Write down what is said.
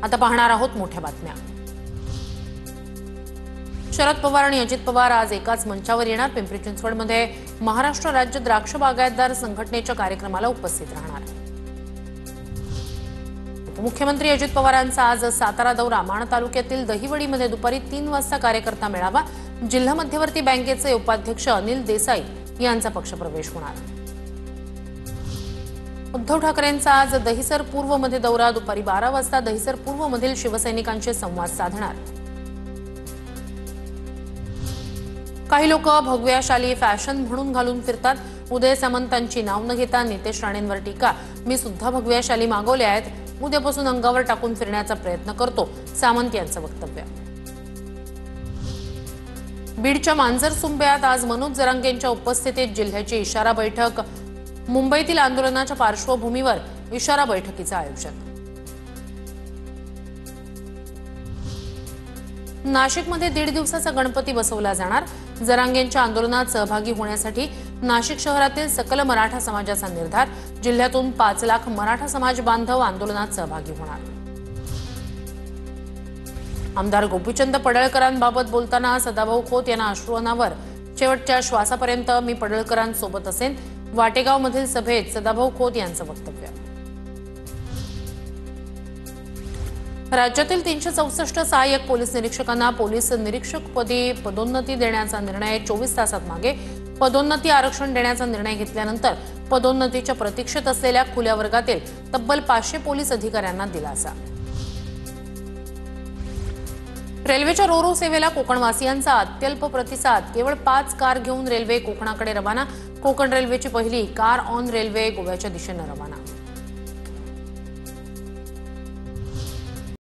आता पाहणार आहोत मोठ्या बातम्या। शरद पवार आणि अजित पवार आज एकाच मंचावर येणार। पिंपरी चिंचवडमध्ये महाराष्ट्र राज्य द्राक्ष बागायतदार संघटनेच्या कार्यक्रमाला उपस्थित राहणार। मुख्यमंत्री अजित पवारांचा आज सातारा दौरा। माण तालुक्यातील दहिवडीमध्ये दुपारी 3 वाजता कार्यकर्ता मेळावा। जिल्हा मध्यवर्ती बँकेचे उपाध्यक्ष अनिल देसाई यांचा पक्षप्रवेश होणार। उद्धव ठाकरेंचा आज दहिसर पूर्व मध्ये दौरा। दुपारी 12 वाजता दहिसर पूर्व मधील शिवसैनिकांशी संवाद साधणार। काही लोक भगव्या शाली फॅशन म्हणून घालून फिरतात। उदय सामंतांची नाव न घेता नितेश राणेंवर टीका। मी सुद्धा भगव्या शाली मागवल्या आहेत, उद्यापासून अंगावर टाकून फिरण्याचा प्रयत्न करतो, सामंत यांचं वक्तव्य। बीडच्या मांजरसुंब्यात आज मनोज जरांगेंच्या उपस्थितीत जिल्ह्याची इशारा बैठक। मुंबईतील आंदोलनाच्या पार्श्वभूमीवर इशारा बैठकीचं आयोजन। नाशिकमध्ये 1.5 दिवसाचा गणपती बसवला जाणार। जरांगेंच्या आंदोलनात सहभागी होण्यासाठी नाशिक शहरातील सकल मराठा समाजाचा निर्धार। जिल्ह्यातून 5 लाख मराठा समाज बांधव आंदोलनात सहभागी होणार। आमदार गोपीचंद पडळकरांबाबत बोलताना सदाभाऊ खोत यांना अश्रू अनावर। शेवटच्या श्वासापर्यंत मी पडळकरांसोबत असेन। वाटेगावमधील सभेत सदाभाऊ खोत यांचं वक्तव्य। राज्यातील 364 सहाय्यक पोलीस निरीक्षकांना पोलीस निरीक्षकपदी पदोन्नती देण्याचा निर्णय 24 तासात मागे। पदोन्नती आरक्षण देण्याचा निर्णय घेतल्यानंतर पदोन्नतीच्या प्रतीक्षेत असलेल्या खुल्या वर्गातील तब्बल 500 पोलीस अधिकाऱ्यांना दिलासा। रेल्वेच्या रोरो सेवेला कोकणवासियांचा अत्यल्प प्रतिसाद। केवळ 5 कार घेऊन रेल्वे कोकणाकडे रवाना। कोकण रेल्वेची पहिली कार ऑन रेल्वे गोव्याच्या दिशेने रवाना।